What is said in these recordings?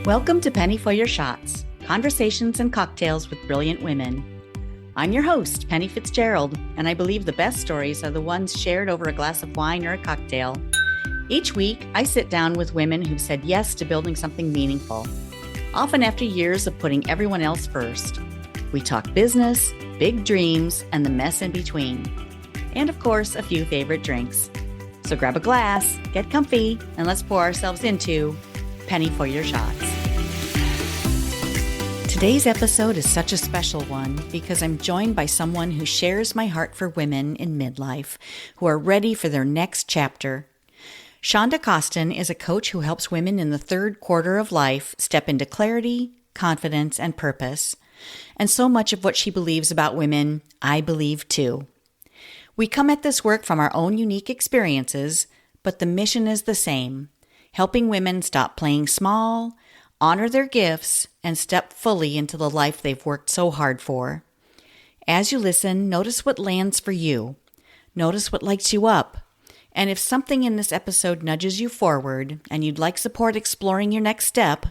Welcome to Penny for Your Shots, conversations and cocktails with brilliant women. I'm your host, Penny Fitzgerald, and I believe the best stories are the ones shared over a glass of wine or a cocktail. Each week, I sit down with women who've said yes to building something meaningful, often after years of putting everyone else first. We talk business, big dreams, and the mess in between. And of course, a few favorite drinks. So grab a glass, get comfy, and let's pour ourselves into Penny for Your Shots. Today's episode is such a special one because I'm joined by someone who shares my heart for women in midlife who are ready for their next chapter. Chanda Coston is a coach who helps women in the third quarter of life step into clarity, confidence, and purpose. And so much of what she believes about women, I believe too. We come at this work from our own unique experiences, but the mission is the same, helping women stop playing small, honor their gifts, and step fully into the life they've worked so hard for. As you listen, notice what lands for you. Notice what lights you up. And if something in this episode nudges you forward and you'd like support exploring your next step,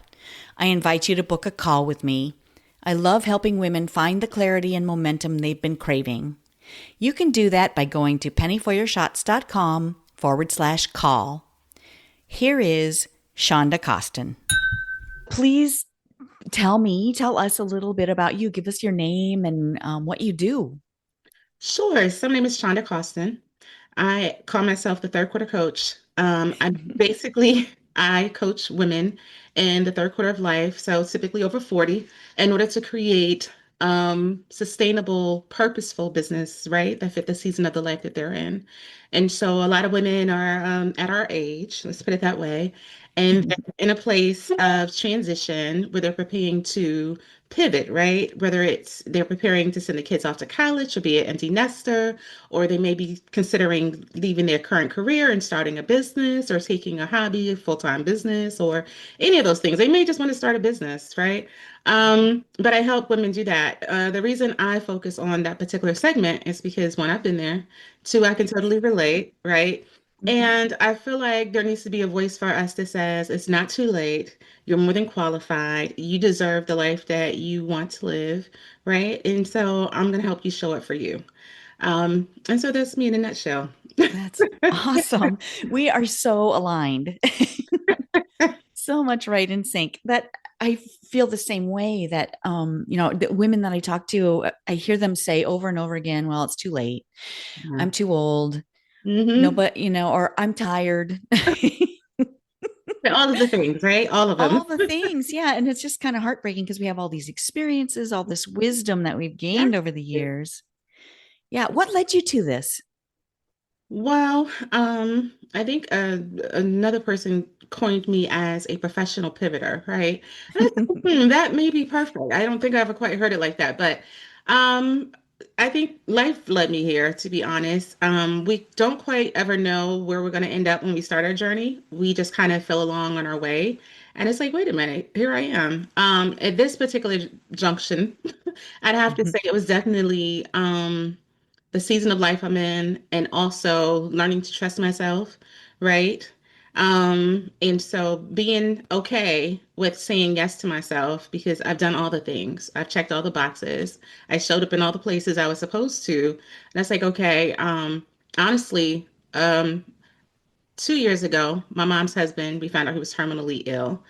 I invite you to book a call with me. I love helping women find the clarity and momentum they've been craving. You can do that by going to pennyforyourshots.com/call. Here is Chanda Coston. Please tell us a little bit about you. Give us your name and what you do. Sure. So my name is Chanda Coston. I call myself the third quarter coach. I basically I coach women in the third quarter of life, so typically over 40, in order to create sustainable, purposeful business, right? That fit the season of the life that they're in. And so a lot of women are at our age, let's put it that way, and they're in a place of transition where they're preparing to pivot, right? Whether it's they're preparing to send the kids off to college or be an empty nester, or they may be considering leaving their current career and starting a business or taking a hobby, a full-time business, or any of those things. They may just want to start a business, right? But I help women do that. The reason I focus on that particular segment is because one, I've been there. Two, I can totally relate, right? And I feel like there needs to be a voice for us that says it's not too late. You're more than qualified. You deserve the life that you want to live, right? And so I'm going to help you show up for you. And so that's me in a nutshell. That's awesome. We are so aligned. So much right in sync that I feel the same way that, the women that I talk to, I hear them say over and over again, well, it's too late. I'm too old. No, Mm-hmm. but, or I'm tired. All of the things, right? All of them. All the things. Yeah. And it's just kind of heartbreaking because we have all these experiences, all this wisdom that we've Yeah. gained over the years. Yeah. What led you to this? Well, I think another person coined me as a professional pivoter, right? And I thought, that may be perfect. I don't think I ever quite heard it like that, but um, I think life led me here, to be honest. We don't quite ever know where we're going to end up when we start our journey. We just kind of fell along on our way. And it's like, wait a minute, here I am. At this particular junction, I'd have to say it was definitely the season of life I'm in, and also learning to trust myself, right? And so being okay with saying yes to myself because I've done all the things, I've checked all the boxes, I showed up in all the places I was supposed to. And that's like, okay, honestly, 2 years ago, my mom's husband, we found out he was terminally ill.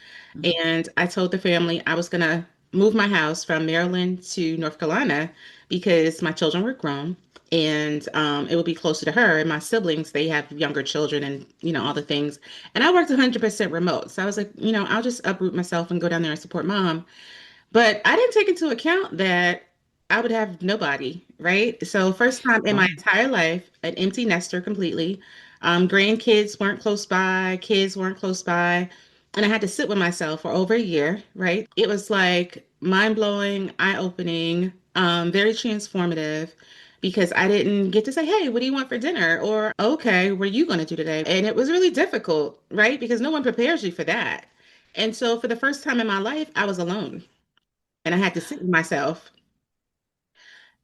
And I told the family I was going to move my house from Maryland to North Carolina because my children were grown and it would be closer to her and my siblings. They have younger children and, all the things. And I worked 100% remote. So I was like, I'll just uproot myself and go down there and support mom. But I didn't take into account that I would have nobody, right? So first time in my Oh, entire life, an empty nester completely. Grandkids weren't close by, kids weren't close by, and I had to sit with myself for over a year, right? It was like mind-blowing, eye-opening, very transformative because I didn't get to say, "Hey, what do you want for dinner?" or, "Okay, what are you going to do today?" And it was really difficult, right? Because no one prepares you for that. And so for the first time in my life, I was alone and I had to sit with myself.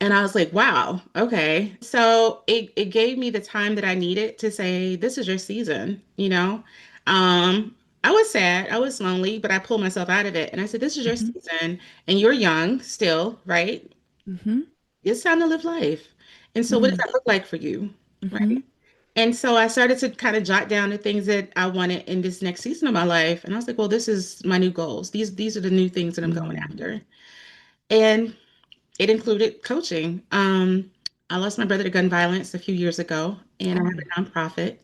And I was like, wow, okay. So it gave me the time that I needed to say, this is your season, you know? I was sad. I was lonely, but I pulled myself out of it. And I said, this is your Hmm. season, and you're young still, right? Hmm. It's time to live life. And so, what does Hmm. that look like for you? Hmm. Right. And so, I started to kind of jot down the things that I wanted in this next season of my life. And I was like, well, this is my new goals. These are the new things that I'm going Mm. after. And it included coaching. I lost my brother to gun violence a few years ago, and I have Oh. a nonprofit.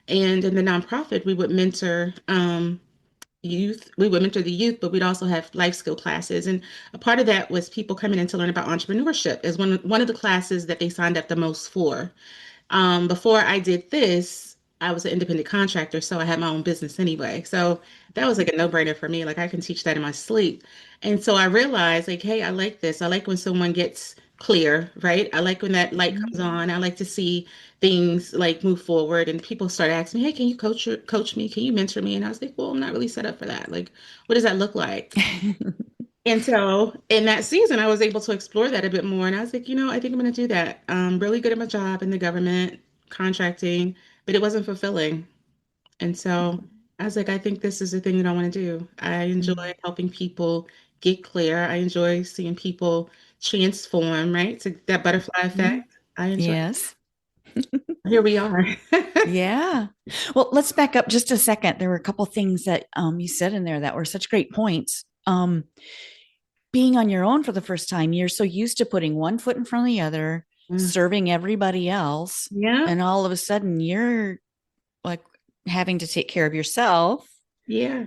And in the nonprofit, we would mentor youth. We would mentor the youth, but we'd also have life skill classes. And a part of that was people coming in to learn about entrepreneurship as one of the classes that they signed up the most for. Before I did this, I was an independent contractor, so I had my own business anyway. So that was like a no-brainer for me. Like I can teach that in my sleep. And so I realized, like, hey, I like this. I like when someone gets clear, right? I like when that light Mhm. comes on. I like to see things like move forward. And people start asking me, hey, can you coach me? Can you mentor me? And I was like, well, I'm not really set up for that. Like, what does that look like? And so in that season, I was able to explore that a bit more. And I was like, I think I'm going to do that. I'm really good at my job in the government, contracting, but it wasn't fulfilling. And so I was like, I think this is the thing that I want to do. I enjoy Mm. helping people get clear. I enjoy seeing people transform, right? To that butterfly Mhm. effect. I enjoy. Yes. Here we are. Yeah. Well, let's back up just a second. There were a couple things that you said in there that were such great points. Being on your own for the first time, you're so used to putting one foot in front of the other, serving everybody else, Yeah. and all of a sudden you're like having to take care of yourself. Yeah.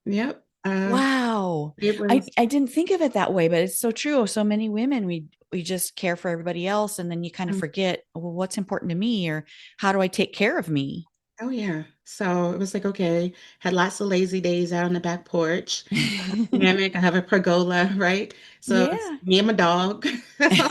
Yep. Wow. It I, was, I didn't think of it that way, but it's so true. So many women, we just care for everybody else, and then you kind of forget, well, what's important to me, or how do I take care of me? oh yeah. So it was like, okay, had lots of lazy days out on the back porch. Dynamic. I have a pergola, right? So it's Yeah. me and my dog. So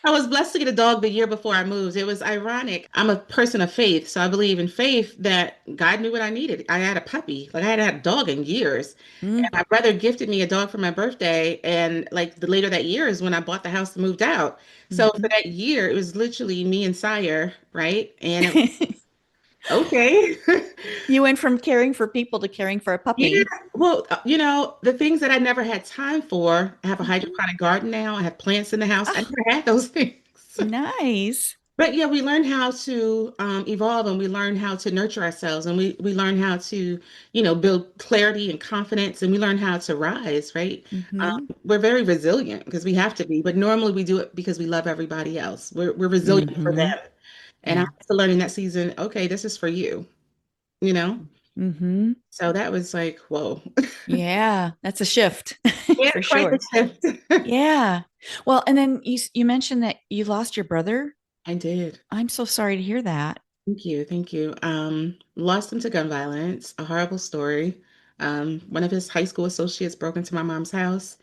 I was blessed to get a dog the year before I moved. It was ironic. I'm a person of faith, so I believe in faith that God knew what I needed. I had a puppy, like I hadn't had a dog in years. And Mm. my brother gifted me a dog for my birthday, and like the later that year is when I bought the house and moved out. So for Mhm. that year, it was literally me and Sire, right? And it was okay. You went from caring for people to caring for a Yeah, puppy. well, the things that I never had time for, I have a Mhm. hydroponic garden now. I have plants in the house. I Oh, never had those things. nice. But yeah, we learn how to evolve, and we learn how to nurture ourselves, and we learn how to, build clarity and confidence, and we learn how to rise, right? Hmm. We're very resilient because we have to be, but normally we do it because we love everybody else. We're resilient for Hmm. them. And I Yeah. had to learn in that season, okay, this is for you, you know? Hmm. So that was like, whoa. Yeah, that's a shift Yeah, for quite the sure. shift. Yeah. Well, and then you mentioned that you lost your brother. I did. I'm so sorry to hear that. Thank you. Thank you. Lost him to gun violence, a horrible story. One of his high school associates broke into my mom's house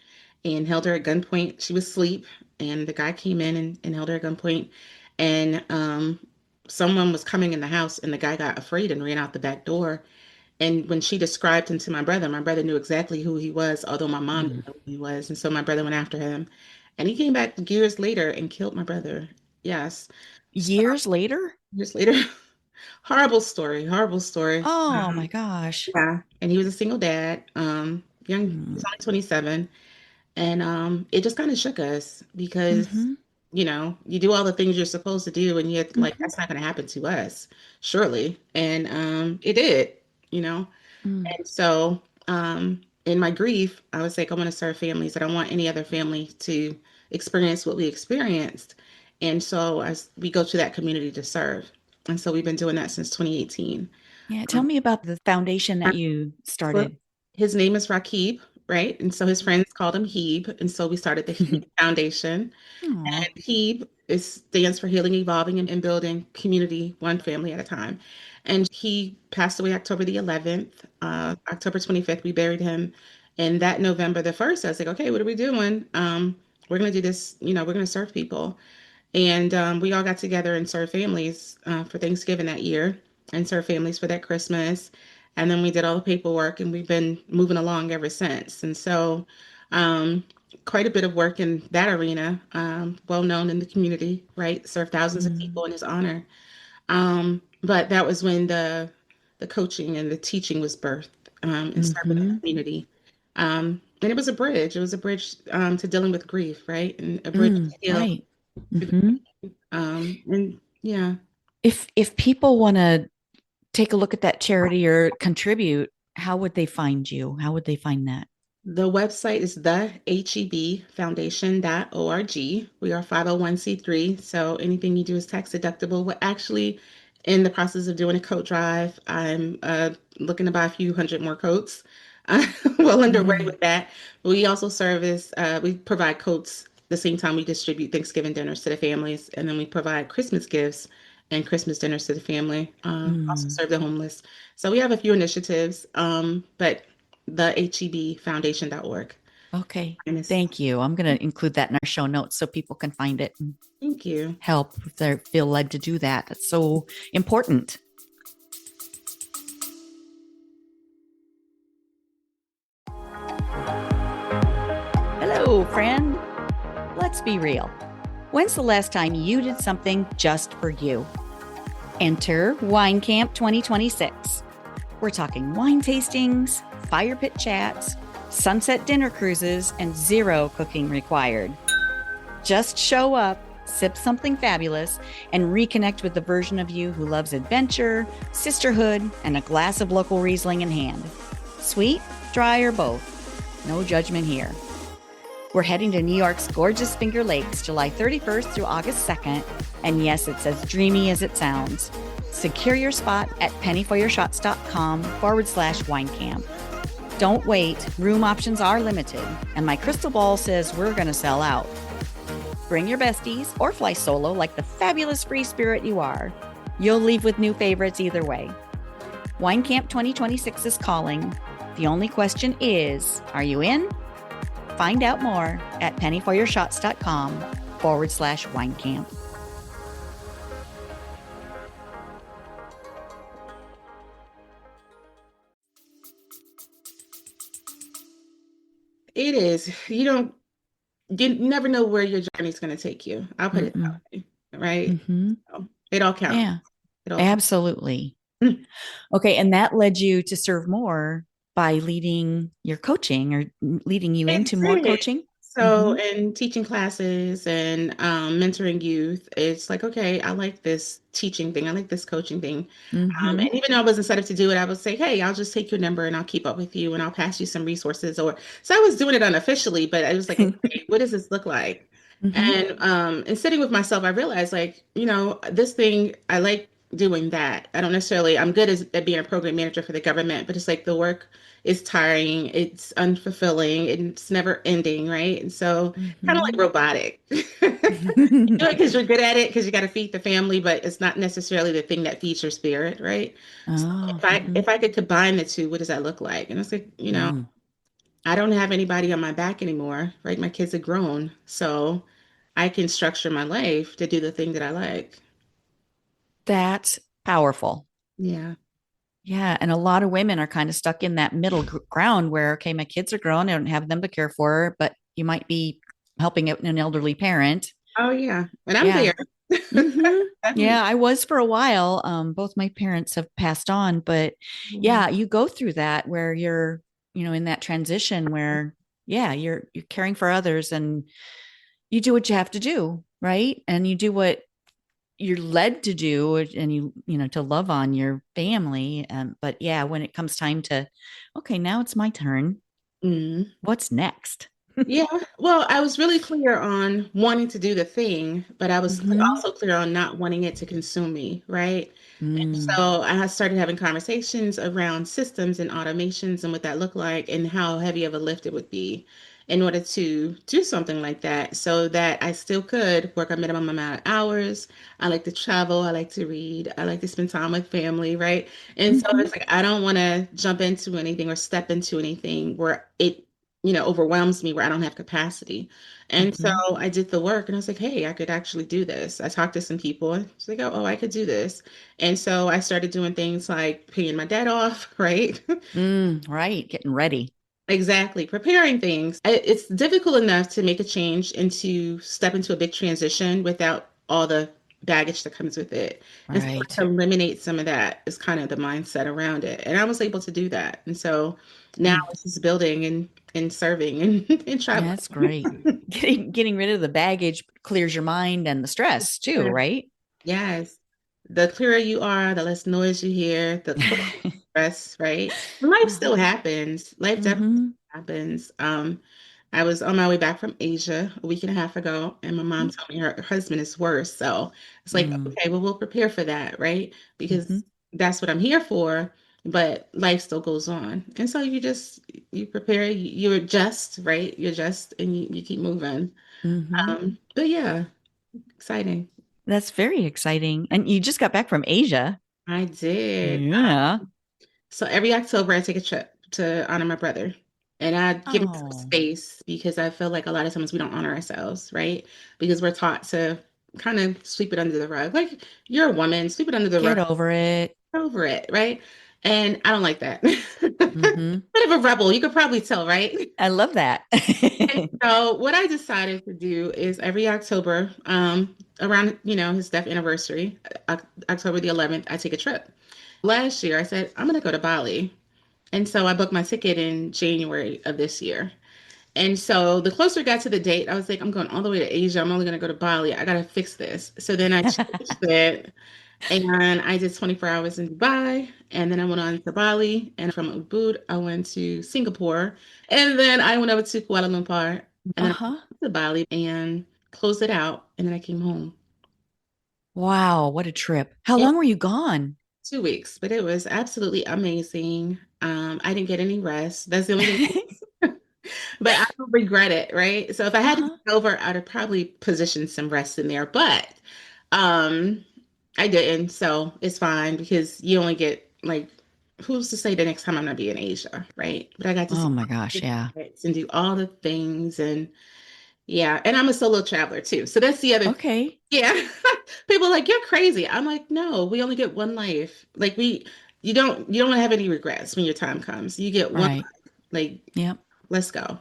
and held her at gunpoint. She was asleep, and the guy came in and held her at gunpoint. And someone was coming in the house, and the guy got afraid and ran out the back door. And when she described him to my brother knew exactly who he was, although my mom Mm. didn't know who he was. And so my brother went after him, and he came back years later and killed my brother. Yes. So Years later? years later. Horrible story, horrible story. Oh my gosh. Yeah, and he was a single dad, young, he's Mm. only 27, and it just kind of shook us because, Hmm. you do all the things you're supposed to do, and yet like Hmm. that's not going to happen to us, surely, and it did, you know, Mm. and so in my grief, I was like, I want to serve families. I don't want any other family to experience what we experienced, and so as we go to that community to serve, and so we've been doing that since 2018. Yeah, tell me about the foundation that you Well, started. his name is Rakib, right? And so his friends called him Heeb. And so we started the Heeb Foundation. Oh. And Heeb stands for Healing, Evolving, and Building Community, one family at a time. And he passed away October the 11th. October 25th, we buried him. And that November the 1st, I was like, okay, what are we doing? We're going to do this, we're going to serve people. And we all got together and served families for Thanksgiving that year and served families for that Christmas. And then we did all the paperwork and we've been moving along ever since. And so, quite a bit of work in that arena, well known in the community, right? Served thousands of Mm. people in his honor. But that was when the the coaching and the teaching was birthed and started with the Mm-hmm. community. And it was a bridge. It was a bridge to dealing with grief, right? And a bridge to heal. Right. Mm-hmm. And yeah. If people want to take a look at that charity or contribute, how would they find you? How would they find that? The website is thehebfoundation.org. We are 501(c)(3), so anything you do is tax deductible. We're actually in the process of doing a coat drive. I'm looking to buy a few hundred more coats. Well underway Mm, with that. We also we provide coats the same time we distribute Thanksgiving dinners to the families, and then we provide Christmas gifts and Christmas dinners to the family. Also mm. serve the homeless. So we have a few initiatives, but the hebfoundation.org. Okay. And it's, Thank you. I'm going to include that in our show notes so people can find it and thank you. help if they feel led to do that. That's so important. Hello, friend. Let's be real. When's the last time you did something just for you? Enter Wine Camp 2026. We're talking wine tastings, fire pit chats, sunset dinner cruises, and zero cooking required. Just show up, sip something fabulous, and reconnect with the version of you who loves adventure, sisterhood, and a glass of local Riesling in hand. Sweet, dry, or both. No judgment here. We're heading to New York's gorgeous Finger Lakes, July 31st through August 2nd. And yes, it's as dreamy as it sounds. Secure your spot at pennyforyourshots.com/wine camp. Don't wait, room options are limited, and my crystal ball says we're going to sell out. Bring your besties or fly solo like the fabulous free spirit you are. You'll leave with new favorites either way. Wine Camp 2026 is calling. The only question is, are you in? Find out more at pennyforyourshots.com/wine camp. It is. You never know where your journey is going to take you. I'll put it that Mm-mm. way, right? Mm-hmm. So it all counts. Yeah, It all counts. absolutely. Okay, and that led you to serve more by leading your coaching or leading you It into more did. coaching. So, Mm-hmm. in teaching classes and mentoring youth, it's like, okay, I like this teaching thing. I like this coaching thing. Mm-hmm. And even though I wasn't set up to do it, I would say, hey, I'll just take your number and I'll keep up with you and I'll pass you some resources. Or so I was doing it unofficially, but I was like, okay, what does this look like? Mm-hmm. And sitting with myself, I realized like, this thing, I like doing that. I don't necessarily, I'm good at being a program manager for the government, but it's like the work is tiring, it's unfulfilling, it's never ending, right? And so kind of like Mm-hmm. robotic. You do it because you're good at it, because you got to feed the family, but it's not necessarily the thing that feeds your spirit, right? So Oh. if I Mm-hmm. if I could combine the two, what does that look like? And it's like, Mm. I don't have anybody on my back anymore, right? My kids are grown, so I can structure my life to do the thing that I like. That's powerful. Yeah. Yeah. And a lot of women are kind of stuck in that middle ground where, okay, my kids are grown. I don't have them to care for, but you might be helping out an elderly parent. Oh yeah. And I'm Yeah. there. Hmm. I'm, Yeah. I was for a while. Both my parents have passed on, but yeah, you go through that where you're, in that transition where, yeah, you're caring for others and you do what you have to do. Right. And you do what you're led to do and to love on your family. But yeah, when it comes time to, okay, now it's my turn. mm. What's next? Yeah, well, I was really clear on wanting to do the thing, but I was Mm-hmm. also clear on not wanting it to consume me, right? And Mm, so I started having conversations around systems and automations and what that looked like and how heavy of a lift it would be in order to do something like that so that I still could work a minimum amount of hours. I like to travel, I like to read, I like to spend time with family, right? And so mm-hmm. it's like I don't want to jump into anything or step into anything where it overwhelms me where I don't have capacity. And so Mm-hmm. I did the work and I was like, hey, I could actually do this. I talked to some people and it's like, oh, I could do this. And so I started doing things like paying my debt off, right? Right. Getting ready. Exactly. Preparing things. It's difficult enough to make a change and to step into a big transition without all the baggage that comes with it. And so Right. to eliminate some of that is kind of the mindset around it. And I was able to do that. And so now Mm. it's just building and serving and, and Yeah, traveling. that's great. Getting rid of the baggage clears your mind and the stress too, right? Yes. The clearer you are, the less noise you hear, the quicker stress, right? Life still Uh-huh. happens. Life definitely Mm-hmm. happens. I was on my way back from Asia a week and a half ago, and my mom told me her husband is worse. So it's like, Mm-hmm. okay, well, we'll prepare for that, right? Mm-hmm. Because that's what I'm here for, but life still goes on. And so you prepare, you adjust, right? You adjust and you keep moving. Mm-hmm. But yeah, exciting. That's very exciting. And you just got back from Asia. I did. Yeah. So every October, I take a trip to honor my brother. And I give myself Oh, space because I feel like a lot of times we don't honor ourselves, right? Because we're taught to kind of sweep it under the rug. Like, you're a woman, sweep it under the rug, get over it. over it, right? And I don't like that. Mm-hmm. Bit of a rebel, you could probably tell, right? I love that. And so what I decided to do is every October, around, his death anniversary, October the 11th, I take a trip. Last year, I said, I'm going to go to Bali. And so I booked my ticket in January of this year. And so the closer it got to the date, I was like, I'm going all the way to Asia. I'm only going to go to Bali. I got to fix this. So then I changed it and I did 24 hours in Dubai. And then I went on to Bali. And from Ubud, I went to Singapore. And then I went over to Kuala Lumpur. And then I Uh-huh. went to Bali and closed it out. And then I came home. Wow, what a trip. How It long were you gone? 2 weeks, but it was absolutely amazing. I didn't get any rest. That's the only thing. But I don't regret it, right? So if I had to Uh-huh. start over, I'd have probably positioned some rest in there, but um I didn't, so it's fine because you only get like, who's to say the next time I'm gonna be in Asia, right? But I got to Oh see my all gosh, the yeah. sights and do all the things, and yeah, and I'm a solo traveler too. So that's the other thing. Okay. Yeah. People are like, you're crazy. I'm like, no, we only get one life. Like, you don't have any regrets when your time comes. You get one Right. life. Like, Yep. let's go.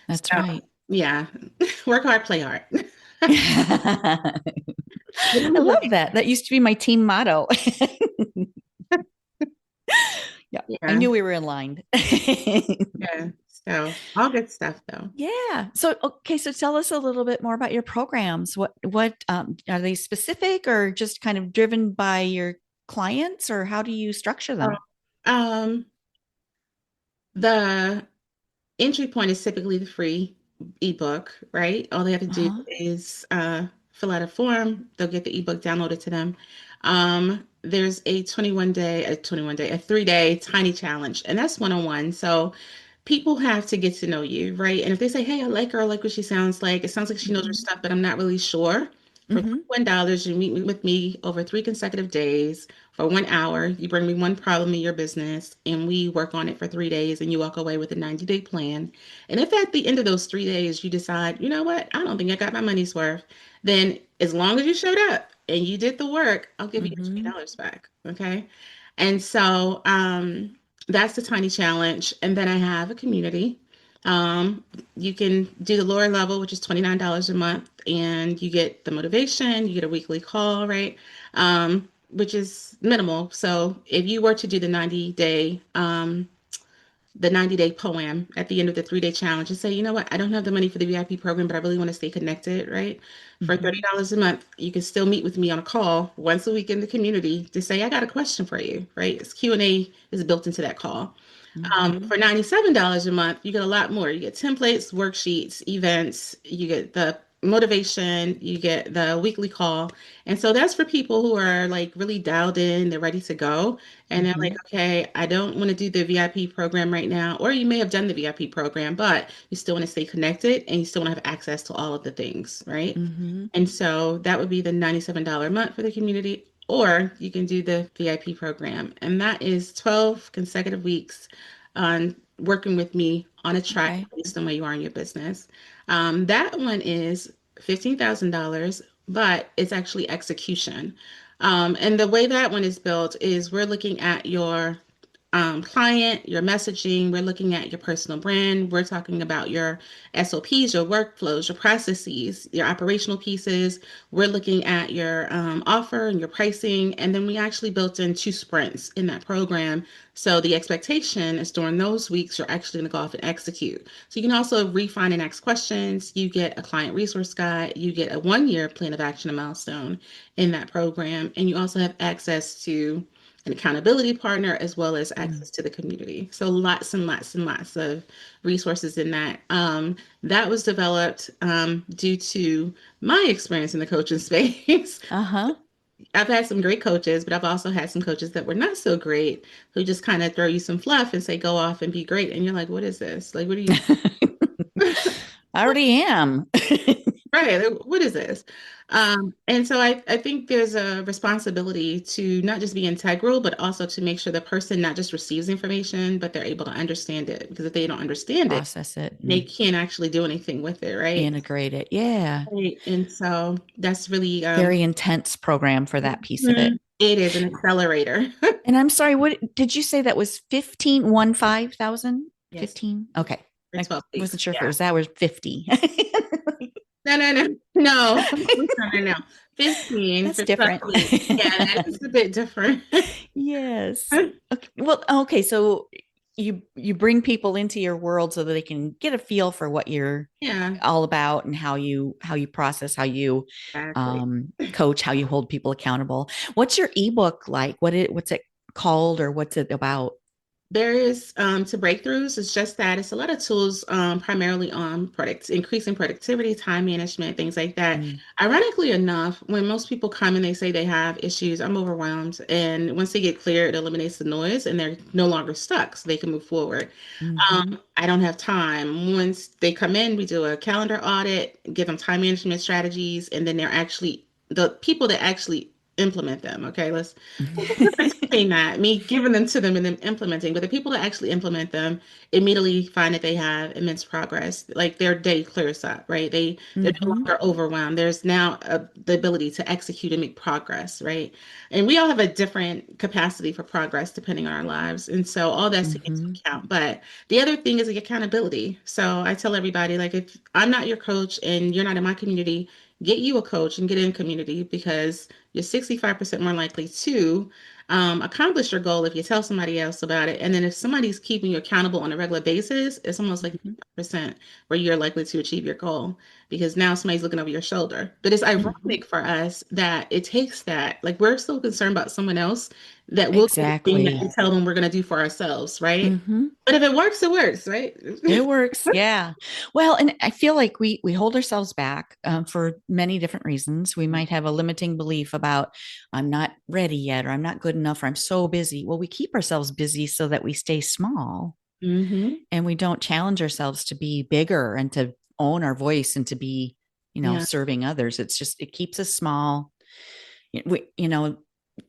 That's So right. yeah, work hard, play hard. I Get on the love way. that. That used to be my team motto. Yeah, I Yeah, knew we were in line. yeah. So all good stuff though. Yeah. So, okay. So tell us a little bit more about your programs. What are they specific or just kind of driven by your clients or how do you structure So, them? Um, the entry point is typically the free ebook, right? All they have to do Uh-huh. is fill out a form. They'll get the ebook downloaded to them. There's a 3-day tiny challenge, and that's one-on-one. So people have to get to know you, right? And if they say, "Hey, I like her, I like what she sounds like. It sounds like she knows her Hmm. stuff, but I'm not really sure." For Hmm. $41, you meet with me over 3 consecutive days for 1 hour. You bring me one problem in your business, and we work on it for 3 days, and you walk away with a 90-day plan. And if at the end of those 3 days you decide, you know what, I don't think I got my money's worth, then as long as you showed up and you did the work, I'll give you your Hmm. $20 back. Okay. And so that's the tiny challenge. And then I have a community. You can do the lower level, which is $29 a month, and you get the motivation, you get a weekly call, right? Which is minimal. So if you were to do the 90-day poem at the end of the 3-day challenge and say, you know what, I don't have the money for the VIP program, but I really want to stay connected, right? For Hmm. $30 a month, you can still meet with me on a call once a week in the community to say, I got a question for you, right? It's Q&A is built into that call. Hmm. For $97 a month, you get a lot more. You get templates, worksheets, events, you get the motivation, you get the weekly call. And so that's for people who are like really dialed in, they're ready to go. And they're like, Hmm. okay, I don't want to do the VIP program right now. Or you may have done the VIP program, but you still want to stay connected and you still want to have access to all of the things, right? Hmm. And so that would be the $97 a month for the community, or you can do the VIP program. And that is 12 consecutive weeks on working with me on a track Okay. based on where you are in your business. That one is $15,000, but it's actually execution. And the way that one is built is we're looking at your client, your messaging. We're looking at your personal brand. We're talking about your SOPs, your workflows, your processes, your operational pieces. We're looking at your offer and your pricing. And then we actually built in 2 sprints in that program. So the expectation is during those weeks, you're actually going to go off and execute. So you can also refine and ask questions. You get a client resource guide. You get a 1 year plan of action and milestone in that program. And you also have access to an accountability partner as well as Mm. access to the community. So lots and lots and lots of resources in that. That was developed due to my experience in the coaching space. Uh-huh. I've had some great coaches, but I've also had some coaches that were not so great who just kind of throw you some fluff and say, go off and be great. And you're like, what is this? Like, what are you I already am. right? Like, what is this? And so I think there's a responsibility to not just be integral, but also to make sure the person not just receives information, but they're able to understand it. Because if they don't understand it, Process it they and can't actually do anything with it, right? integrate it. Yeah. Right. And so that's really Very intense program for that piece of it. it is an accelerator. And I'm sorry, what did you say that was 15,000? Yes, 15? Okay. for I 12 weeks. wasn't sure if it Yeah. was that or 50. No, no, no, no, no, no, no. 15 That's for 12 different. weeks. Yeah, that's a bit different. Yes. Okay. Well, okay. So you bring people into your world so that they can get a feel for what you're Yeah, all about and how you process, how you exactly. coach, how you hold people accountable. What's your ebook like? What's it called or what's it about? There is to breakthroughs. It's just that it's a lot of tools, primarily on increasing productivity, time management, things like that. Mm, Ironically enough, when most people come and they say they have issues, I'm overwhelmed. And once they get clear, it eliminates the noise and they're no longer stuck, so they can move forward. mm-hmm, I don't have time. Once they come in, we do a calendar audit, give them time management strategies, and then they're actually the people that actually implement them. Okay, there's a difference between that, me giving them to them and them implementing, but the people that actually implement them immediately find that they have immense progress. Like their day clears up, right? They're no mm-hmm, longer overwhelmed. There's now the ability to execute and make progress, right? And we all have a different capacity for progress depending on our lives. And so all that's taken into mm-hmm, account. But the other thing is the accountability. So I tell everybody, like, if I'm not your coach and you're not in my community, get you a coach and get in community because you're 65% more likely to accomplish your goal if you tell somebody else about it. And then if somebody's keeping you accountable on a regular basis, it's almost like mm-hmm, 5% where you're likely to achieve your goal because now somebody's looking over your shoulder. But it's mm-hmm. ironic for us that it takes that. Like we're so concerned about someone else that we'll do the thing that we Exactly. tell them we're going to do for ourselves, right? Mm-hmm. But if it works, right? It works. Yeah. Well, and I feel like we hold ourselves back for many different reasons. We might have a limiting belief about I'm not ready yet, or I'm not good enough, or I'm so busy. Well, we keep ourselves busy so that we stay small Hmm. and we don't challenge ourselves to be bigger and to own our voice and to be, Yeah. serving others. It's just it keeps us small.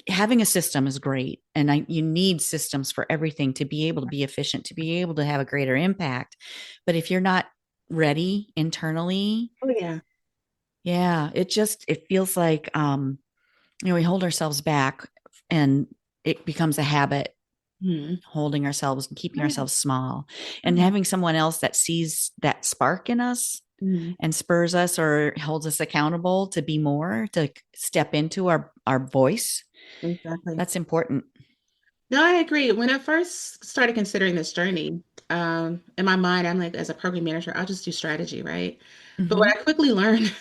Having a system is great, and you need systems for everything to be able to be efficient, to be able to have a greater impact. But if you're not ready internally, Oh yeah. yeah, it feels like we hold ourselves back, and it becomes a habit, Hmm. holding ourselves and keeping Oh yeah. ourselves small, Oh and yeah. having someone else that sees that spark in us Hmm. and spurs us or holds us accountable to be more, to step into our voice. Exactly. That's important. No, I agree. When I first started considering this journey, in my mind, I'm like, as a program manager, I'll just do strategy, right? But what Mm-hmm. I quickly learned,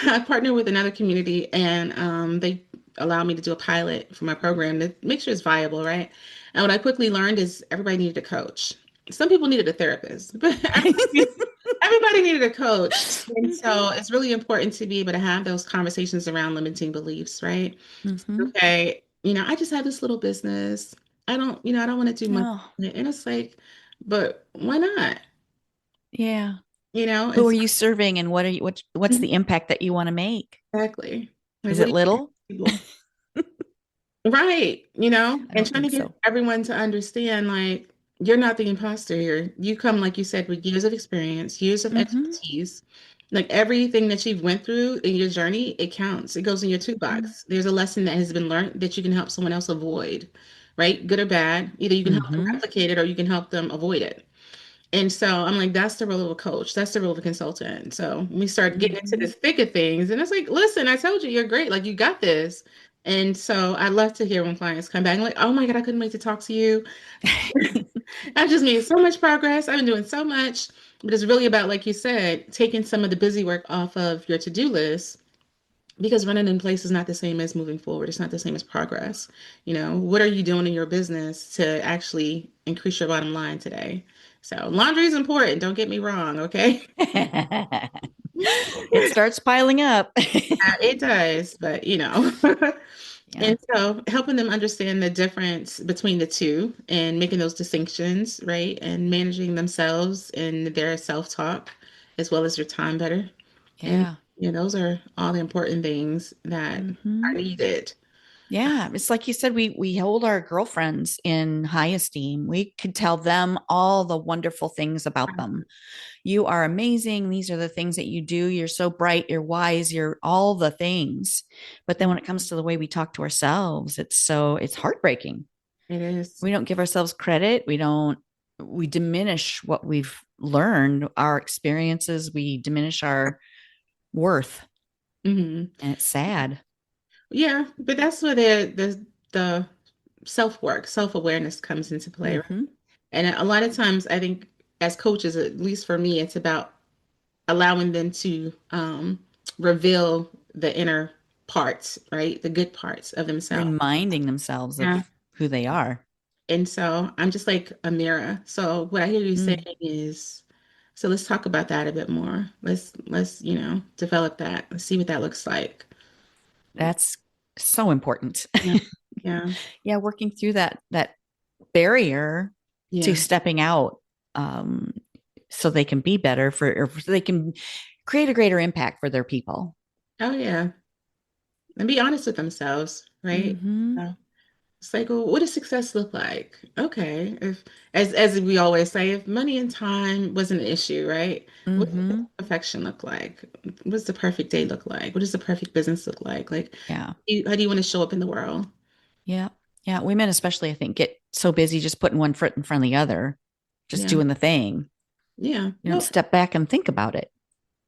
I partnered with another community and they allowed me to do a pilot for my program to make sure it's viable, right? And what I quickly learned is everybody needed a coach. Some people needed a therapist, but everybody needed a coach. And so it's really important to be able to have those conversations around limiting beliefs, right? Mm-hmm. Okay, I just have this little business. I don't want to do much. Oh, And it's like, but why not? yeah. And Who are so, you serving and what's the impact that you want to make? exactly. Like, Is what it do you think little? people? Right, I and don't trying to think get so. everyone to understand, like, you're not the imposter here. You come, like you said, with years of experience, years of Mm-hmm. expertise. Like everything that you've went through in your journey, it counts. It goes in your Mm-hmm. toolbox. There's a lesson that has been learned that you can help someone else avoid, right? Good or bad. Either you can help them Mm-hmm. replicate it or you can help them avoid it. And so I'm like, that's the role of a coach. That's the role of a consultant. So we start getting into the Mm-hmm. thick of things. And it's like, listen, I told you, you're great. Like, you got this. And so I love to hear when clients come back and like, oh my God, I couldn't wait to talk to you. I've just made so much progress. I've been doing so much. But it's really about, like you said, taking some of the busy work off of your to-do list because running in place is not the same as moving forward. It's not the same as progress. What are you doing in your business to actually increase your bottom line today? So laundry is important. Don't get me wrong. Okay. It starts piling up. It does, but Yeah. and so helping them understand the difference between the two and making those distinctions, right? And managing themselves and their self-talk as well as their time better. And Yeah. those are all the important things that are Mm-hmm. needed. Yeah, it's like you said, we hold our girlfriends in high esteem. We could tell them all the wonderful things about them. You are amazing. These are the things that you do. You're so bright, you're wise, you're all the things. But then when it comes to the way we talk to ourselves, it's heartbreaking. It is. We don't give ourselves credit. We diminish what we've learned, our experiences, we diminish our worth, Hmm. and it's sad. Yeah, but that's where the self-work, self-awareness comes into play, right? Mm-hmm. And a lot of times I think as coaches, at least for me, it's about allowing them to reveal the inner parts, right? The good parts of themselves. Reminding themselves Yeah. of who they are. And so I'm just like a mirror. So what I hear you saying Mm, is, so let's talk about that a bit more. Let's develop that. Let's see what that looks like. that's so important. Yeah. Yeah. Yeah, working through that barrier to Yeah. stepping out, um, so they can be better or so they can create a greater impact for their people. Oh yeah. And be honest with themselves, right? Mm-hmm. Uh, It's like, well, what does success look like? Okay, if as we always say, if money and time was an issue, right? What does Mm-hmm. perfection look like? What does the perfect day look like? What does the perfect business look like? Like, Yeah. how do you want to show up in the world? Yeah. Yeah. Women, especially, I think, get so busy just putting one foot in front of the other, just Yeah, doing the thing. yeah. You don't step back and think about it.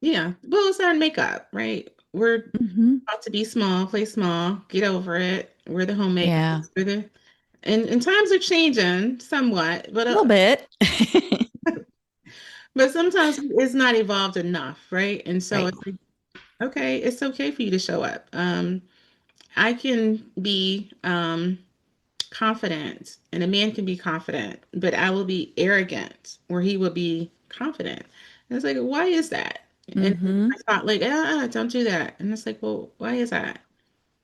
Yeah. Well, it's our makeup, right? We're Mm-hmm. taught to be small, play small, get over it. We're the Yeah. homemakers. And times are changing somewhat, A little bit. but sometimes it's not evolved enough, right? And so Right. it's like, okay, it's okay for you to show up. I can be confident, and a man can be confident, but I will be arrogant, or he will be confident. And it's like, why is that? And Mm-hmm. I thought, like, don't do that. And it's like, well, why is that?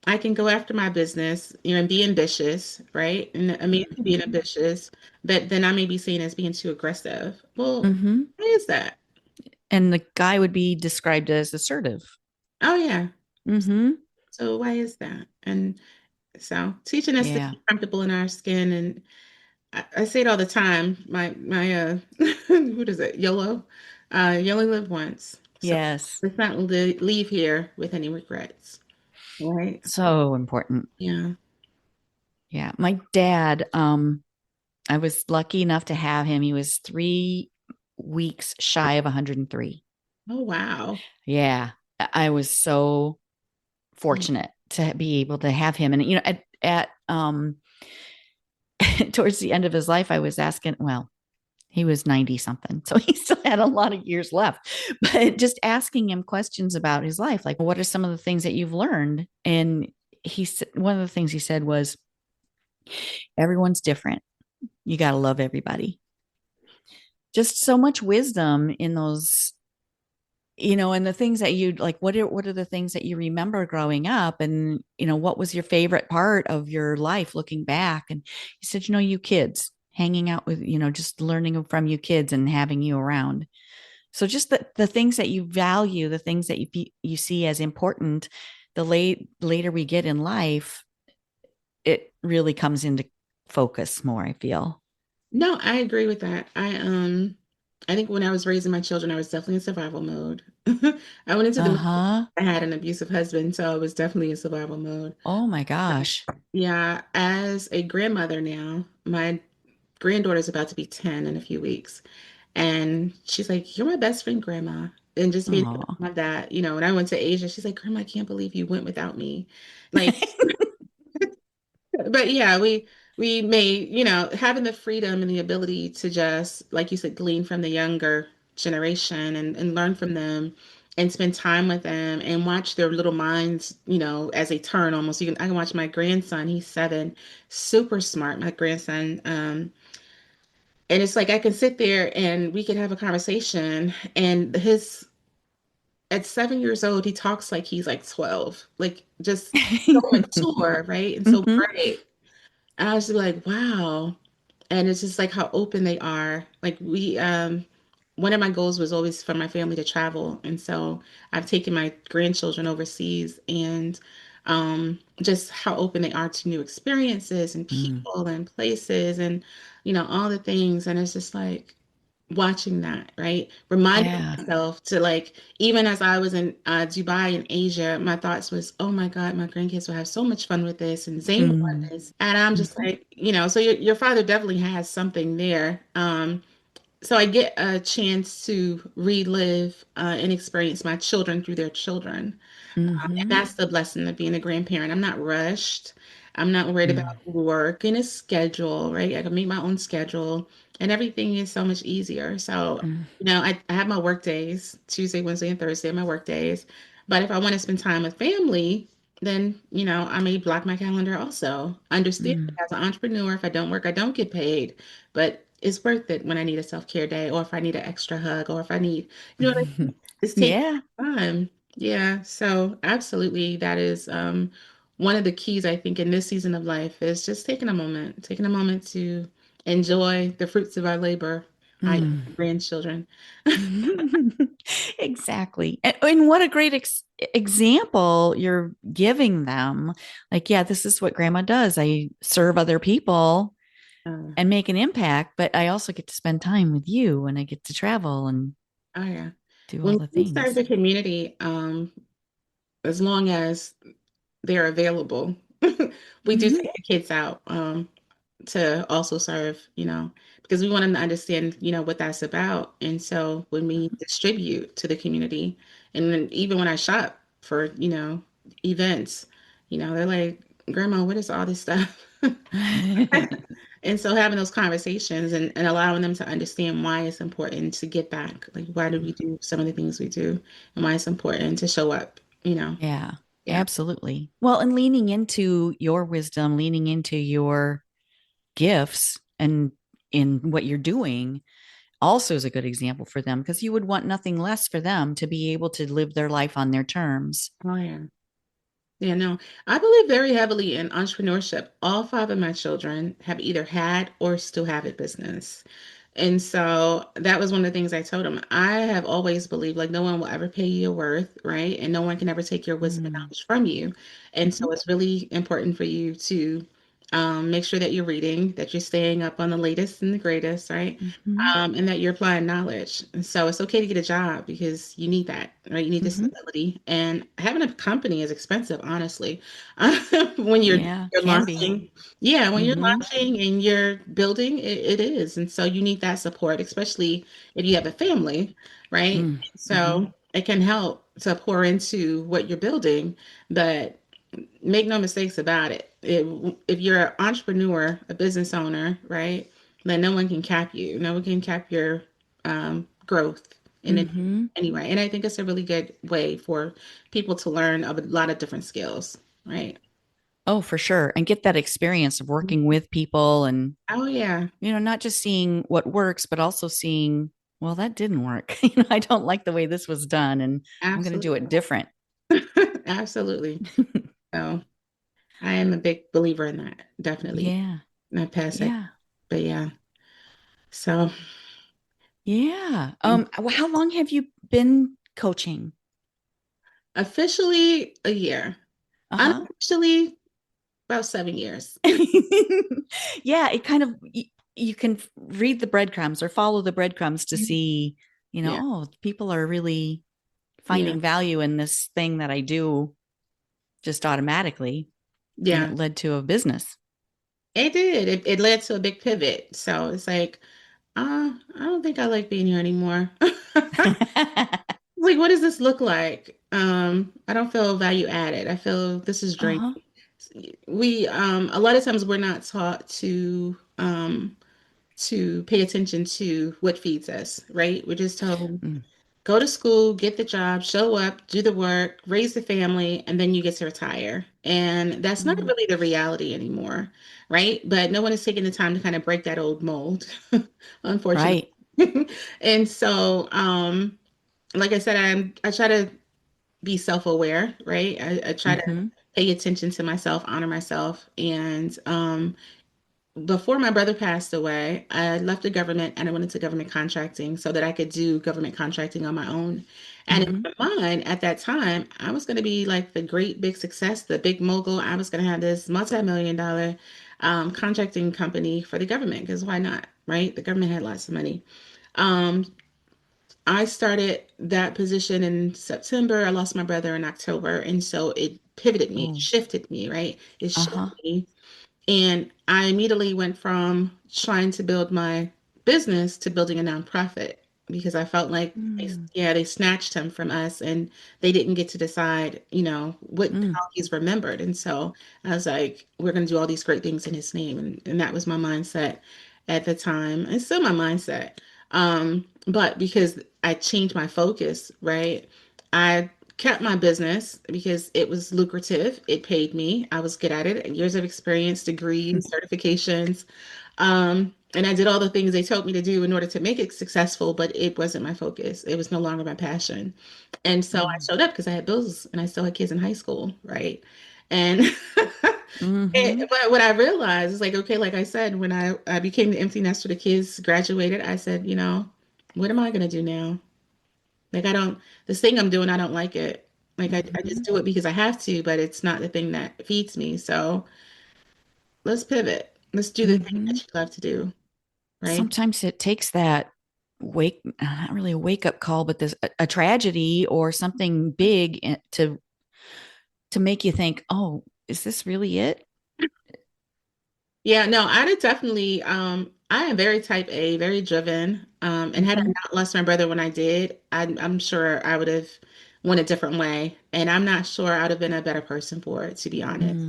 I can go after my business, and be ambitious, right? And a man can be Mm-hmm. ambitious, but then I may be seen as being too aggressive. Well, Mm-hmm. why is that? And the guy would be described as assertive. Oh, yeah. Mm-hmm. So why is that? And so teaching us to Yeah. be comfortable in our skin, and I say it all the time. My what is it? YOLO. You only live once. So Yes. let's not leave here with any regrets. Right? So important. Yeah. Yeah. My dad, I was lucky enough to have him. He was 3 weeks shy of 103. Oh wow. Yeah. I was so Yeah. fortunate to be able to have him. And, at towards the end of his life, I was asking, well, he was 90 something. So he still had a lot of years left, but just asking him questions about his life, like, what are some of the things that you've learned? And one of the things he said was, everyone's different. You got to love everybody. Just so much wisdom in those, and the things that you like, what are the things that you remember growing up? And, what was your favorite part of your life looking back? And he said, you kids hanging out with, just learning from you kids and having you around. So just the things that you value, the things that you see as important, later we get in life, it really comes into focus more, I feel. No, I agree with that. I I think when I was raising my children, I was definitely in survival mode. I went into the Uh-huh. I had an abusive husband, so I was definitely in survival mode. Oh my gosh. Yeah, as a grandmother now, my granddaughter's about to be 10 in a few weeks. And she's like, "You're my best friend, Grandma." And just being able to Oh. have that, when I went to Asia, she's like, "Grandma, I can't believe you went without me." Like, but yeah, we made, having the freedom and the ability to just, like you said, glean from the younger generation and learn from them and spend time with them and watch their little minds, as they turn almost. I can watch my grandson, he's 7, super smart, my grandson. And it's like I can sit there and we could have a conversation and his at 7 years old, he talks like he's like 12, like just so mature, right? And so Hmm. bright. And I was just like, wow. And it's just like how open they are. Like one of my goals was always for my family to travel. And so I've taken my grandchildren overseas and just how open they are to new experiences and Mm. people and places and, all the things. And it's just like watching that, right? Reminding Yeah. myself to like, even as I was in Dubai and Asia, my thoughts was, oh my God, my grandkids will have so much fun with this. And Zane will love Mm. this. And I'm just Mhm. like, so your father definitely has something there. So I get a chance to relive and experience my children through their children. And Mhm. that's the blessing of being a grandparent. I'm not rushed. I'm not worried Mm. about work and a schedule, right? I can make my own schedule and everything is so much easier. So, Mm. I have my work days, Tuesday, Wednesday, and Thursday, are my work days. But if I want to spend time with family, then, I may block my calendar also. Understand Mm. as an entrepreneur, if I don't work, I don't get paid. But it's worth it when I need a self-care day or if I need an extra hug or if I need, what I mean? Just take Yeah. time. Yeah, so absolutely, that is one of the keys I think in this season of life is just taking a moment to enjoy the fruits of our labor, i.e., Mm. grandchildren. Exactly. And what a great example you're giving them. Like, yeah, this is what grandma does. I serve other people Uh, and make an impact, but I also get to spend time with you and I get to travel and oh yeah. do all When the we serve things. the community, as long as they're available, we do Hmm. take the kids out. To also serve, because we want them to understand, what that's about. And so when we distribute to the community, and then even when I shop for, events, they're like, Grandma, what is all this stuff? And so having those conversations and allowing them to understand why it's important to give back. Like, why do we do some of the things we do and why it's important to show up. Yeah, Yeah. absolutely. Well, and leaning into your wisdom, leaning into your gifts and in what you're doing also is a good example for them because you would want nothing less for them to be able to live their life on their terms. Oh, yeah. Yeah, no, I believe very heavily in entrepreneurship. All 5 of my children have either had or still have a business. And so that was one of the things I told him. I have always believed like no one will ever pay you your worth, right? And no one can ever take your wisdom and Mm. knowledge from you. And Mhm. so it's really important for you to make sure that you're reading, that you're staying up on the latest and the greatest, right? Mhm. And that you're applying knowledge. And so it's okay to get a job because you need that, right? You need the Mhm. stability. And having a company is expensive, honestly. When Yeah, you're can be. launching, yeah, when you're Mhm. launching and you're building, it is. And so you need that support, especially if you have a family, right? Mm. Mhm. So it can help to pour into what you're building, but make no mistakes about it. If you're an entrepreneur, a business owner, right, then no one can cap you. No one can cap your growth in Mhm. any way. And I think it's a really good way for people to learn of a lot of different skills, right? Oh, for sure. And get that experience of working with people and, Oh yeah, not just seeing what works, but also seeing, well, that didn't work. I don't like the way this was done and I'm going to do it absolutely. different. Absolutely. So I am a big believer in that, definitely. Yeah. Not pass it. Yeah. But yeah. So Yeah. How long have you been coaching? officially a year. Uh-huh. Unofficially about 7 years. Yeah, it kind of you can read the breadcrumbs or follow the breadcrumbs to Mhm. see, Yeah. oh, people are really Yeah. finding value in this thing that I do just automatically. And it Yeah. led to a business. It did. It led to a big pivot. So it's like, I don't think I like being here anymore. Like, what does this look like? I don't feel value added. I feel this is draining. Uh-huh. We a lot of times we're not taught to pay attention to what feeds us, right? We're just told Mm, go to school, get the job, show up, do the work, raise the family, and then you get to retire. And that's not mm. really the reality anymore, right? But no one is taking the time to kind of break that old mold, unfortunately. Right. And so, like I said, I try to be self-aware, right? I try to Mm-hmm. pay attention to myself, honor myself, and before my brother passed away, I left the government and I went into government contracting so that I could do government contracting on my own. And in Mm-hmm. my mind, at that time, I was going to be like the great big success, the big mogul. I was going to have this multi-million dollar contracting company for the government because why not, right? The government had lots of money. Um, I started that position in September. I lost my brother in October. And so it pivoted me, it Oh. shifted me, right? It shifted Uh-huh. me and I immediately went from trying to build my business to building a nonprofit because I felt like, Mm, yeah, they snatched him from us and they didn't get to decide, mm, how he's remembered. And so I was like, we're going to do all these great things in his name. And that was my mindset at the time. And still my mindset. But because I changed my focus, right? I kept my business because it was lucrative. It paid me. I was good at it. Years of experience, degrees, certifications. And I did all the things they told me to do in order to make it successful, but it wasn't my focus. It was no longer my passion. And so I mm, showed up because I had bills and I still had kids in high school, right? And mm-hmm. but what I realized is like, okay, like I said, when I became the empty nester, the kids graduated, I said, what am I gonna do now? Like I don't, this thing I'm doing, I don't like it. Like I Mm-hmm. just do it because I have to, but it's not the thing that feeds me. So let's pivot. Let's do the thing Mm-hmm. that you love to do, right? Sometimes it takes that not really a wake up call, but this a tragedy or something big to make you think, oh, is this really it? Yeah, no, I'd have definitely, I am very type A, very driven. And had I Mm-hmm. not lost my brother when I did, I'm sure I would have went a different way. And I'm not sure I would have been a better person for it, to be honest.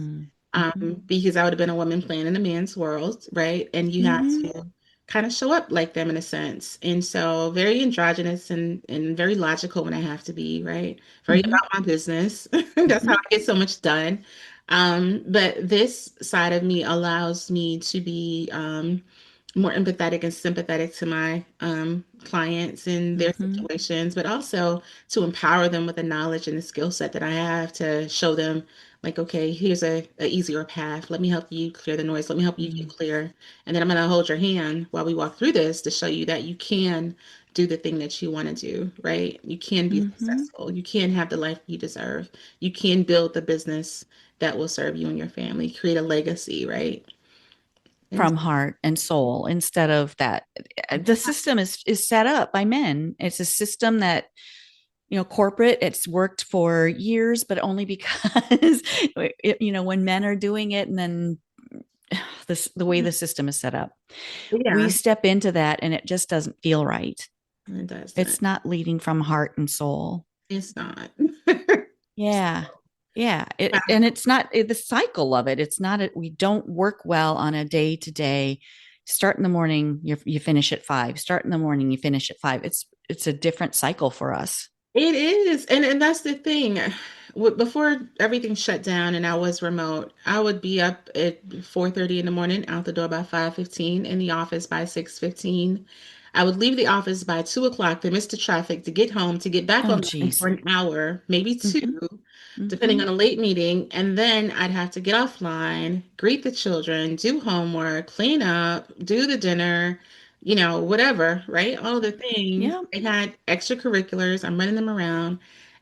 Mm-hmm. Because I would have been a woman playing in a man's world, right? And you have Mm-hmm. to kind of show up like them in a sense. And so very androgynous and very logical when I have to be, right? Very Mm-hmm. about my business. That's how Mm-hmm. I get so much done. But this side of me allows me to be more empathetic and sympathetic to my clients and their Mm-hmm. situations, but also to empower them with the knowledge and the skill set that I have to show them, like, okay, here's a easier path. Let me help you clear the noise. Let me help you get clear. And then I'm going to hold your hand while we walk through this to show you that you can do the thing that you want to do, right? You can be Mm-hmm. successful. You can have the life you deserve. You can build the business that will serve you and your family, create a legacy, right? And From heart and soul instead of that. The system is set up by men. It's a system that corporate, it's worked for years, but only because when men are doing it, and then the way the system is set up, we yeah, step into that and it just doesn't feel right. it doesn't. It's not leading from heart and soul. It's not. Yeah. Yeah. And it's not the cycle of it. It's not, we don't work well on a day to day. Start in the morning, you finish at 5. Start in the morning, you finish at 5. It's a different cycle for us. It is. And that's the thing. Before everything shut down and I was remote, I would be up at 4:30 in the morning, out the door by 5:15, in the office by 6:15. I would leave the office by 2 o'clock to miss the traffic, to get home, to get back Oh, online geez. for an hour, maybe two, Mm-hmm. depending Mm-hmm. on a late meeting. And then I'd have to get offline, greet the children, do homework, clean up, do the dinner, whatever, right? All the things. Yeah. I had extracurriculars. I'm running them around.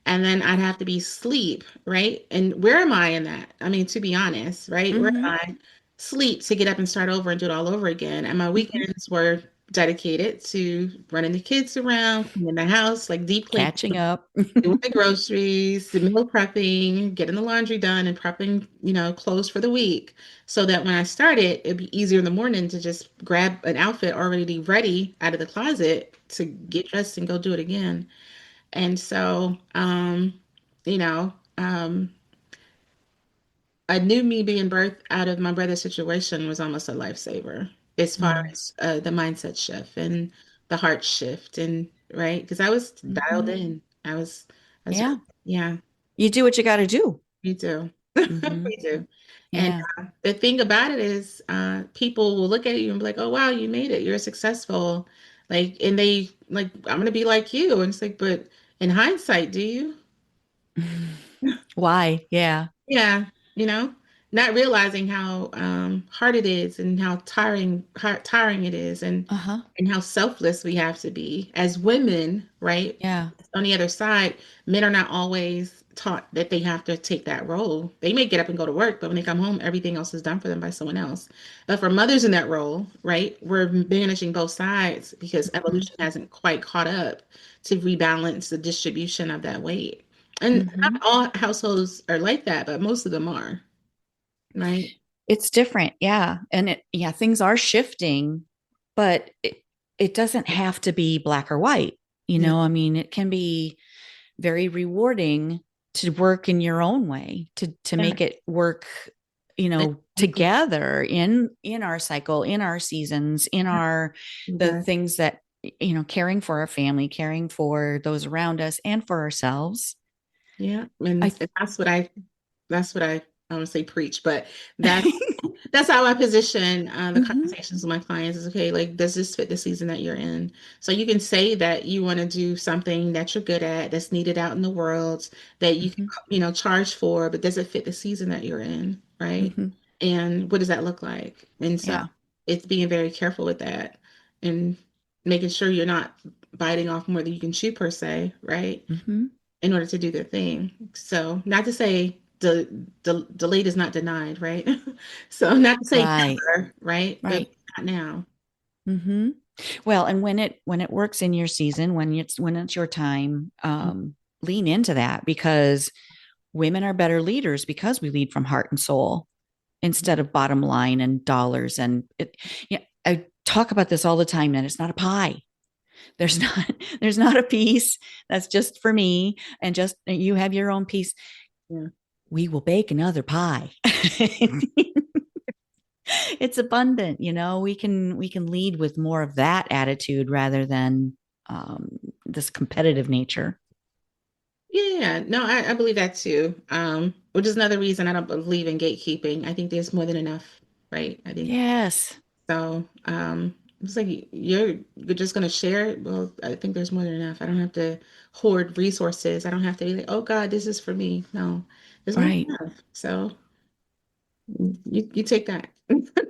And then I'd have to be sleep, right? And where am I in that? I mean, to be honest, right? Where am Mm-hmm. I? sleep to get up and start over and do it all over again. And my Hmm. weekends were dedicated to running the kids around, cleaning the house, like deep cleaning, Catching up. doing the groceries, the meal prepping, getting the laundry done, and prepping, clothes for the week. So that when I started, it'd be easier in the morning to just grab an outfit already ready out of the closet to get dressed and go do it again. And so, you know, I knew me being birthed out of my brother's situation was almost a lifesaver as far Mm. as the mindset shift and the heart shift and right because I was dialed Hmm. in. I was Yeah. yeah, You do what you got to do. me too. Hmm. We do. And Yeah. the thing about it is, people will look at you and be like, "Oh wow, you made it. You're successful." Like, and they like, "I'm gonna be like you." And it's like, but in hindsight, do you? Why? Yeah. Yeah, you know, not realizing how hard it is and how tiring it is Uh-huh. and how selfless we have to be as women, right? Yeah. On the other side, men are not always taught that they have to take that role. They may get up and go to work, but when they come home, everything else is done for them by someone else. But for mothers in that role, right, we're managing both sides because evolution hasn't quite caught up to rebalance the distribution of that weight. And not Hmm. all households are like that, but most of them are, right? It's different. Yeah. And yeah, things are shifting, but it doesn't have to be black or white. Yeah. I mean, it can be very rewarding to work in your own way, to Yeah. make it work, Exactly. together in our cycle, in our seasons, in our the Exactly. things that, caring for our family, caring for those around us and for ourselves. Yeah. I And that's what I want to say preach, but that's how I position the Mhm. conversations with my clients is okay, like, does this fit the season that you're in? So you can say that you want to do something that you're good at, that's needed out in the world, that you can, Mhm. charge for, but does it fit the season that you're in, right? Mhm. And what does that look like? And so Yeah. it's being very careful with that and making sure you're not biting off more than you can chew per se, right? Mhm. In order to do their thing. So, not to say delayed is not denied, right? So, not to say Right. never, right? But Right. not now. Mhm. Well, and when it works in your season, when it's your time, lean into that, because women are better leaders because we lead from heart and soul instead of bottom line and dollars. And I talk about this all the time, that it's not a pie. There's not there's not a piece that's just for me and just you have your own piece. Yeah. We will bake another pie. It's abundant. We can lead with more of that attitude rather than this competitive nature. Yeah, no, I believe that too. Which is another reason I don't believe in gatekeeping. I think there's more than enough, right? I think Yes. so. It's like you're just gonna share it. Well, I think there's more than enough. I don't have to hoard resources. I don't have to be like, oh God, this is for me. No, there's more Right. than enough. So you take that.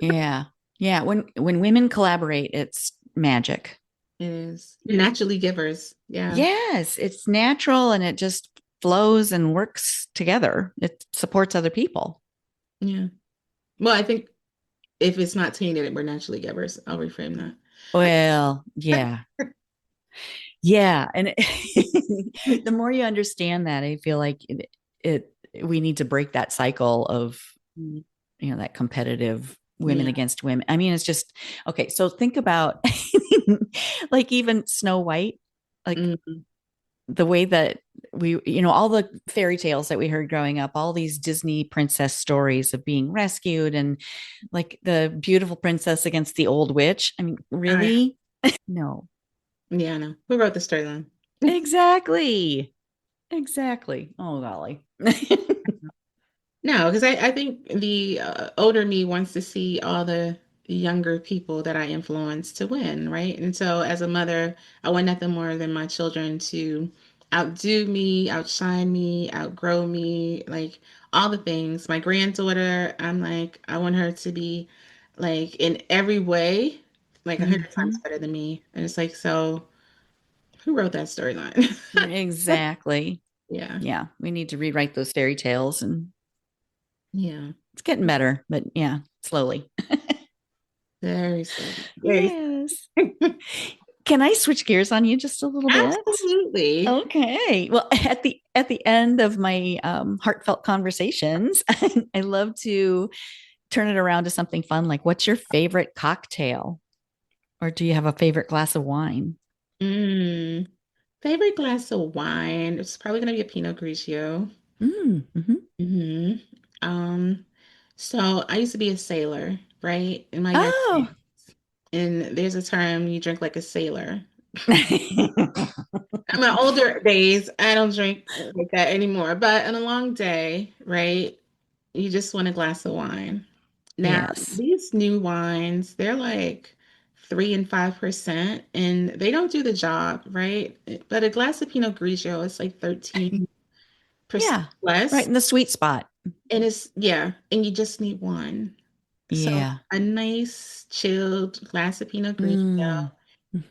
Yeah. Yeah, when women collaborate, it's magic. Is naturally givers. Yeah. Yes, it's natural and it just flows and works together. It supports other people. Yeah. Well, I think if it's not tainted, we're naturally givers. I'll reframe that. Well, yeah. Yeah, and the more you understand that, I feel like it we need to break that cycle of, that competitive women Yeah. against women. I mean, it's just okay. So think about like even Snow White, like Mm. the way that all the fairy tales that we heard growing up, all these Disney princess stories of being rescued and like the beautiful princess against the old witch. I mean, Oh, yeah. really? No. Yeah, I know. Who wrote the storyline? Exactly. Exactly. Oh, golly. No, because I think the older me wants to see all the younger people that I influence to win, right? And so as a mother, I want nothing more than my children to outdo me, outshine me, outgrow me, like all the things. My granddaughter, I'm like, I want her to be like in every way, like 100 times Hmm. better than me. And it's like, so who wrote that storyline? Exactly. Yeah. Yeah. We need to rewrite those fairy tales, and Yeah. it's getting better, but yeah. slowly. Very slow. Very Yes. Can I switch gears on you just a little bit? absolutely. Okay. Well, at the end of my heartfelt conversations, I love to turn it around to something fun like what's your favorite cocktail? Or do you have a favorite glass of wine? Mm. Favorite glass of wine? It's probably gonna be a Pinot Grigio. Mm-hmm. hmm Um, so I used to be a sailor, right? In my young Oh. days. And there's a term you drink like a sailor. In my older days, I don't drink like that anymore. But on a long day, right? You just want a glass of wine. Now, Yes. these new wines, they're like 3% and 5%, and they don't do the job, right? But a glass of Pinot Grigio is like 13% Yeah. Right less. in the sweet spot. And it's, yeah, and you just need one. So Yeah. a nice chilled glass of Pinot Grigio Mm.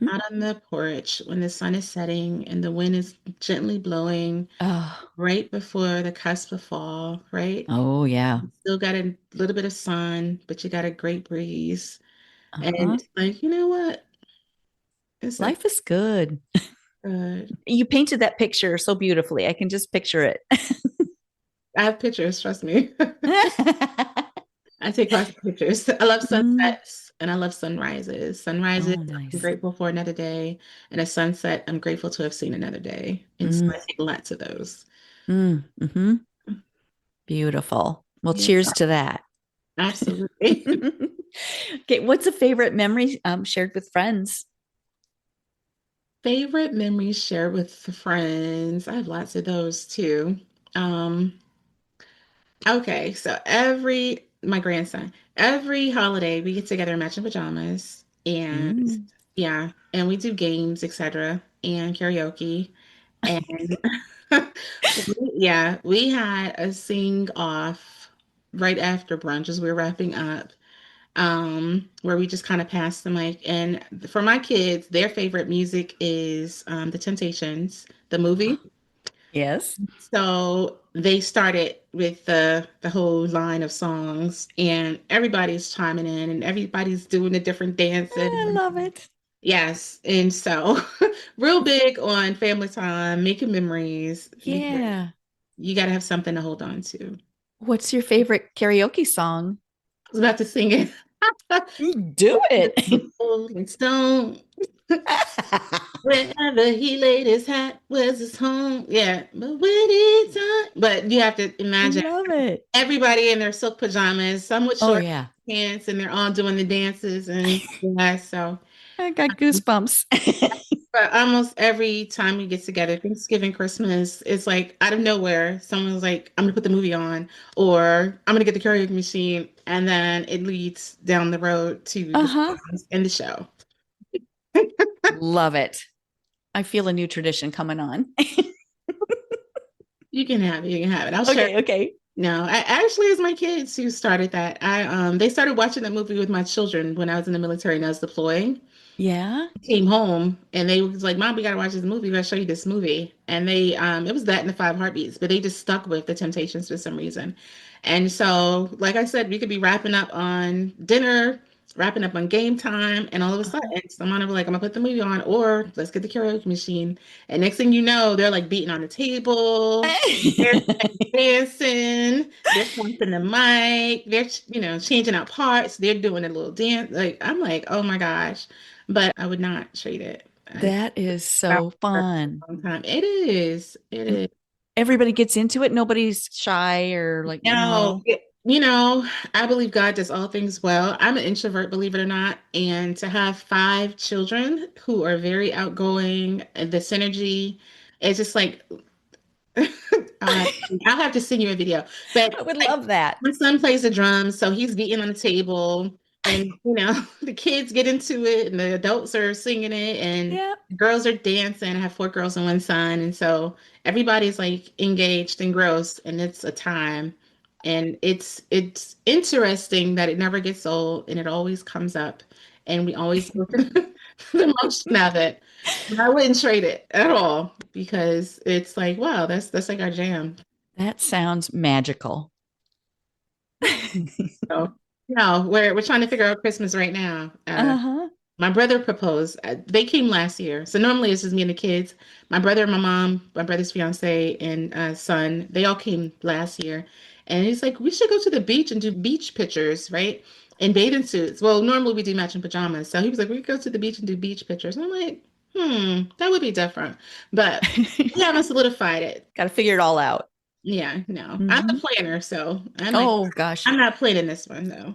Hmm. out on the porch when the sun is setting and the wind is gently blowing Oh. right before the cusp of fall, right? Oh yeah. Still got a little bit of sun, but you got a great breeze. And Uh-huh. it's like, you know what? It's like Life is good. good. You painted that picture so beautifully. I can just picture it. I have pictures, trust me. I take lots of pictures. I love Mm. sunsets and I love sunrises. Sunrises, Oh, I'm nice. grateful for another day. And a sunset, I'm grateful to have seen another day. And so Mm. I take lots of those. Mm. Hmm. Beautiful. Well, Yeah, cheers to that. absolutely. Okay, what's a favorite memory shared with friends? Favorite memories shared with friends. I have lots of those too. Um, okay, so my grandson, every holiday we get together in matching pajamas and Mm. yeah, and we do games, etc., and karaoke. And yeah, we had a sing off right after brunch as we were wrapping up, where we just kind of passed the mic. And for my kids, their favorite music is The Temptations, the movie. Yes. So they started with the whole line of songs, and everybody's chiming in, and everybody's doing the different dances. I love it. Yes, and so real big on family time, making memories, because Yeah. you got to have something to hold on to. What's your favorite karaoke song? I was about to sing it. Do it. Rolling Stone, wherever he laid his hat was his home. Yeah, but when it's on, but you have to imagine Love it. everybody in their silk pajamas, some with Oh, short yeah. pants, and they're all doing the dances. And yeah, so I got goosebumps. but almost every time we get together, Thanksgiving, Christmas, it's like out of nowhere, someone's like, I'm gonna put the movie on, or I'm gonna get the karaoke machine, and then it leads down the road to the Uh-huh. songs and the show. Love it. I feel a new tradition coming on. You can have it, you can have it. I'll share. Okay, okay. No, actually, it's my kids who started that. They started watching that movie with my children when I was in the military and I was deploying. Yeah. Came home and they was like, "Mom, we gotta watch this movie. We gotta show you this movie." And they, it was that and the Five Heartbeats, but they just stuck with the Temptations for some reason. And so, like I said, we could be wrapping up on dinner, wrapping up on game time, and all of a Uh-huh. sudden, someone will be like, "I'm gonna put the movie on," or "Let's get the karaoke machine." And next thing you know, they're like beating on the table, they're dancing, they're pumping the mic, they're changing out parts, they're doing a little dance. Like I'm like, oh my gosh. But I would not trade it. It's That is about so for fun. a long time. It is. It And is. everybody gets into it. Nobody's shy or like, No, no. I believe God does all things well. I'm an introvert, believe it or not. And to have five children who are very outgoing, the synergy, it's just like I'll have to send you a video. But I would like love that. my son plays the drums, so he's beating on the table, and the kids get into it, and the adults are singing it, and Yeah. the girls are dancing. I have four girls and one son, and so everybody's like engaged and gross, and it's a time. And it's interesting that it never gets old and it always comes up and we always go through the motion of it. But I wouldn't trade it at all because it's like, wow, that's like our jam. That sounds magical. So. No, we're trying to figure out Christmas right now. Uh-huh. My brother proposed. They came last year. So normally it's just me and the kids. My brother, my mom, my brother's fiance, and son, they all came last year. And he's like, we should go to the beach and do beach pictures, right? In bathing suits. Well, normally we do matching pajamas. So he was like, we could go to the beach and do beach pictures. And I'm like, that would be different. But we haven't solidified it. Got to figure it all out. Yeah, no. I'm the Hmm. planner, so I'm like, Oh, gosh. I'm not planning this one though.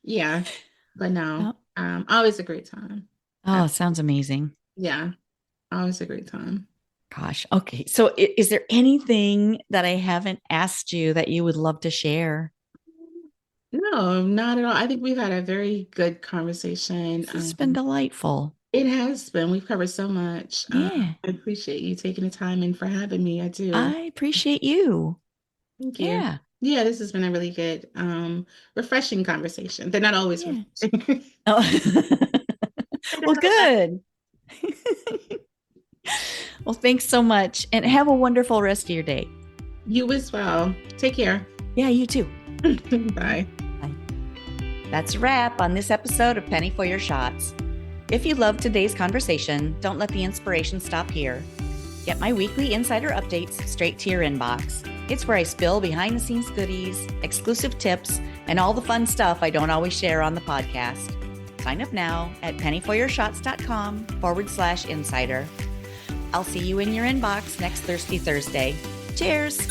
Yeah, but no, Oh, always a great time. Uh, oh, sounds amazing. yeah, always a great time. Gosh. Okay. So is there anything that I haven't asked you that you would love to share? No, not at all. I think we've had a very good conversation. This has been delightful. It has been. We've covered so much. Yeah. I appreciate you taking the time and for having me. I do. I appreciate you. Thank you. Yeah. Yeah, this has been a really good, refreshing conversation. They're not always Yeah. refreshing. Oh. Well, good. Well, thanks so much and have a wonderful rest of your day. You as well. Take care. Yeah, you too. Bye. Bye. That's a wrap on this episode of Penny for Your Shots. If you loved today's conversation, don't let the inspiration stop here. Get my weekly insider updates straight to your inbox. It's where I spill behind the scenes goodies, exclusive tips, and all the fun stuff I don't always share on the podcast. Sign up now at pennyforyourshots.com/insider. I'll see you in your inbox next Thirsty Thursday. Cheers!